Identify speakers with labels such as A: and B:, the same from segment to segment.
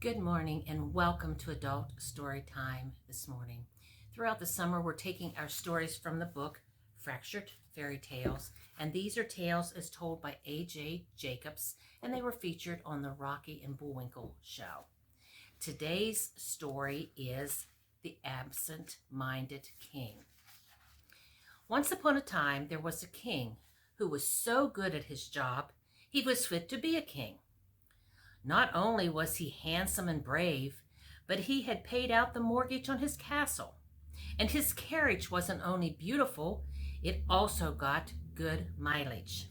A: Good morning and welcome to Adult Story Time this morning. Throughout the summer, we're taking our stories from the book Fractured Fairy Tales, and these are tales as told by A.J. Jacobs, and they were featured on the Rocky and Bullwinkle show. Today's story is The Absent-Minded King. Once upon a time, there was a king who was so good at his job, he was fit to be a king. Not only was he handsome and brave, but he had paid out the mortgage on his castle. And his carriage wasn't only beautiful, it also got good mileage.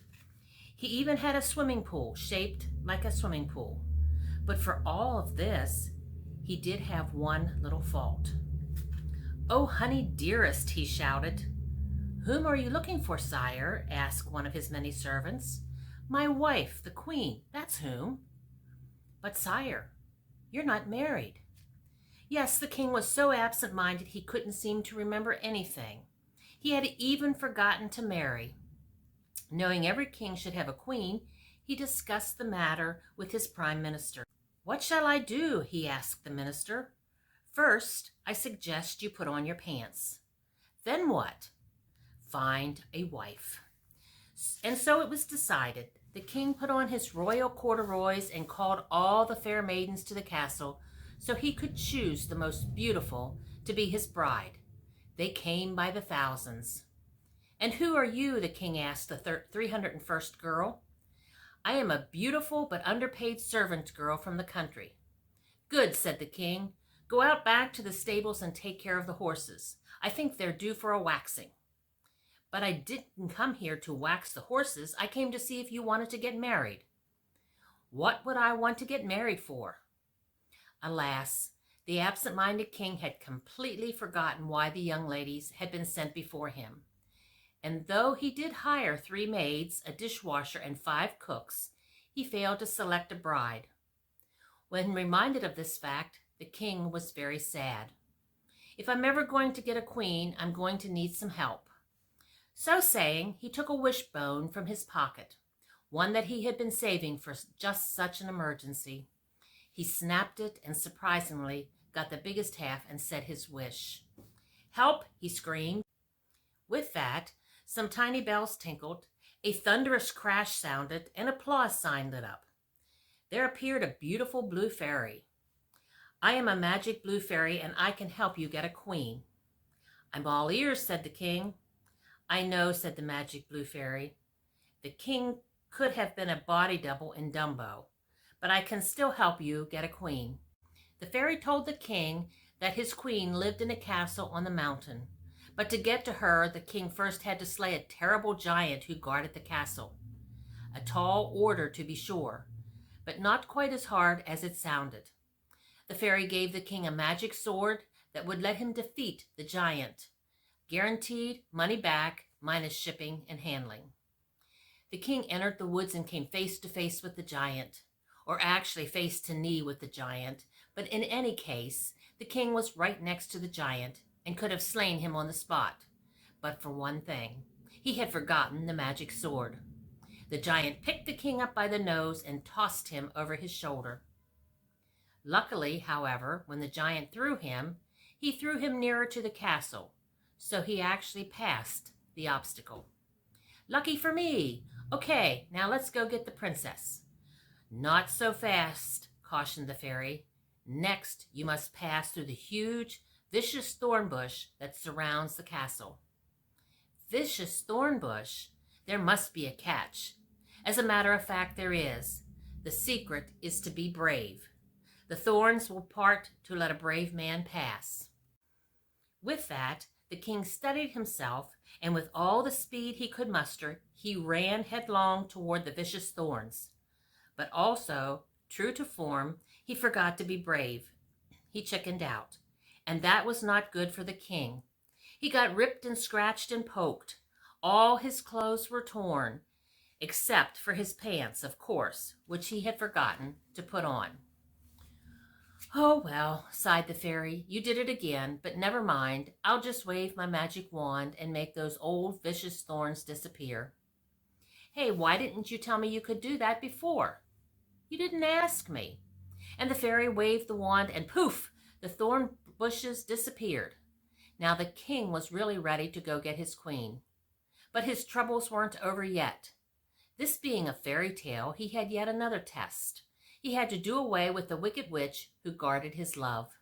A: He even had a swimming pool shaped like a swimming pool. But for all of this, he did have one little fault. "Oh, honey dearest," he shouted. "Whom are you looking for, sire?" asked one of his many servants. "My wife, the queen, that's whom." "But sire, you're not married." Yes, the king was so absent-minded he couldn't seem to remember anything. He had even forgotten to marry. Knowing every king should have a queen, he discussed the matter with his prime minister. "What shall I do?" he asked the minister. "First, I suggest you put on your pants." "Then what?" "Find a wife." And so it was decided. The king put on his royal corduroys and called all the fair maidens to the castle so he could choose the most beautiful to be his bride. They came by the thousands. "And who are you?" the king asked the 301st girl. "I am a beautiful but underpaid servant girl from the country." "Good," said the king. "Go out back to the stables and take care of the horses. I think they're due for a waxing." "But I didn't come here to wax the horses. I came to see if you wanted to get married." "What would I want to get married for?" Alas, the absent-minded king had completely forgotten why the young ladies had been sent before him. And though he did hire 3 maids, a dishwasher, and 5 cooks, he failed to select a bride. When reminded of this fact, the king was very sad. "If I'm ever going to get a queen, I'm going to need some help." So saying, he took a wishbone from his pocket, one that he had been saving for just such an emergency. He snapped it and surprisingly got the biggest half and said his wish. "Help!" he screamed. With that, some tiny bells tinkled, a thunderous crash sounded, and an applause sign lit up. There appeared a beautiful blue fairy. "I am a magic blue fairy, and I can help you get a queen." "I'm all ears," said the king. "I know," said the magic blue fairy. "The king could have been a body double in Dumbo, but I can still help you get a queen." The fairy told the king that his queen lived in a castle on the mountain, but to get to her, the king first had to slay a terrible giant who guarded the castle. A tall order, to be sure, but not quite as hard as it sounded. The fairy gave the king a magic sword that would let him defeat the giant. Guaranteed money back, minus shipping and handling. The king entered the woods and came face to face with the giant, or actually face to knee with the giant, but in any case, the king was right next to the giant and could have slain him on the spot. But for one thing, he had forgotten the magic sword. The giant picked the king up by the nose and tossed him over his shoulder. Luckily, however, when the giant threw him, he threw him nearer to the castle, so he actually passed the obstacle. "Lucky for me! Okay, now let's go get the princess." "Not so fast," cautioned the fairy. "Next, you must pass through the huge, vicious thorn bush that surrounds the castle." Vicious thorn bush? There must be a catch. As a matter of fact, there is. The secret is to be brave. The thorns will part to let a brave man pass. With that, the king steadied himself, and with all the speed he could muster, he ran headlong toward the vicious thorns. But also, true to form, he forgot to be brave. He chickened out, and that was not good for the king. He got ripped and scratched and poked. All his clothes were torn, except for his pants, of course, which he had forgotten to put on. "Oh, well," sighed the fairy, "you did it again, but never mind. I'll just wave my magic wand and make those old vicious thorns disappear." "Hey, why didn't you tell me you could do that before?" "You didn't ask me." And the fairy waved the wand, and poof, the thorn bushes disappeared. Now the king was really ready to go get his queen. But his troubles weren't over yet. This being a fairy tale, he had yet another test. He had to do away with the wicked witch who guarded his love.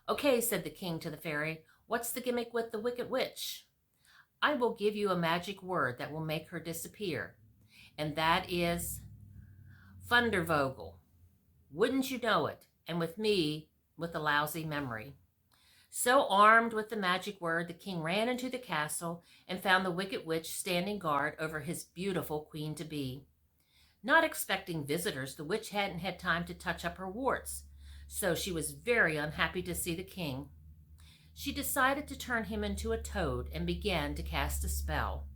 A: "Okay," said the king to the fairy, "what's the gimmick with the wicked witch?" "I will give you a magic word that will make her disappear, and that is Fundervogel. Wouldn't you know it? And with me, with a lousy memory." So armed with the magic word, the king ran into the castle and found the wicked witch standing guard over his beautiful queen-to-be. Not expecting visitors, the witch hadn't had time to touch up her warts, so she was very unhappy to see the king. She decided to turn him into a toad and began to cast a spell.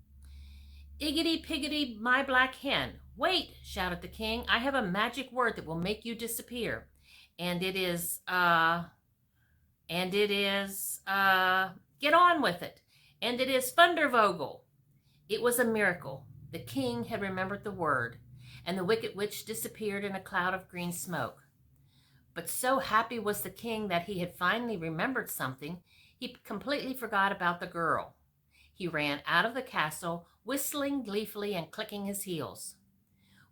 A: "Iggity-piggity, my black hen. Wait," shouted the king. "I have a magic word that will make you disappear. And it is, get on with it. And it is Fundervogel." It was a miracle. The king had remembered the word, and the wicked witch disappeared in a cloud of green smoke. But so happy was the king that he had finally remembered something, he completely forgot about the girl. He ran out of the castle, whistling gleefully and clicking his heels.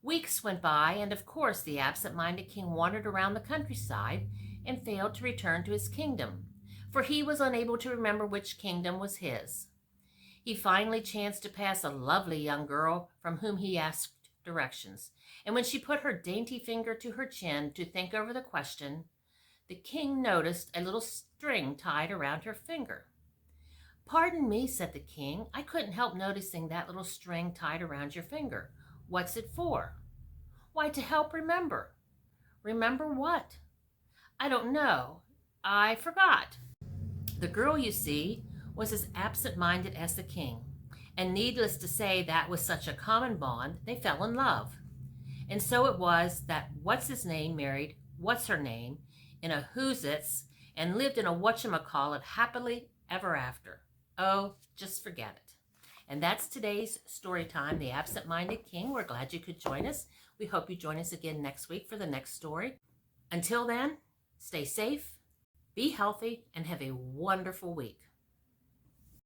A: Weeks went by, and of course the absent-minded king wandered around the countryside and failed to return to his kingdom, for he was unable to remember which kingdom was his. He finally chanced to pass a lovely young girl from whom he asked directions, and when she put her dainty finger to her chin to think over the question, the king noticed a little string tied around her finger. "Pardon me," said the king, "I couldn't help noticing that little string tied around your finger. What's it for?" "Why, to help remember." "Remember what?" "I don't know. I forgot." The girl, you see, was as absent-minded as the king, and needless to say, that was such a common bond, they fell in love. And so it was that What's-His-Name married What's-Her-Name in a who's-its and lived in a whatchamacallit happily ever after. Oh, just forget it. And that's today's story time, The Absent-Minded King. We're glad you could join us. We hope you join us again next week for the next story. Until then, stay safe, be healthy, and have a wonderful week.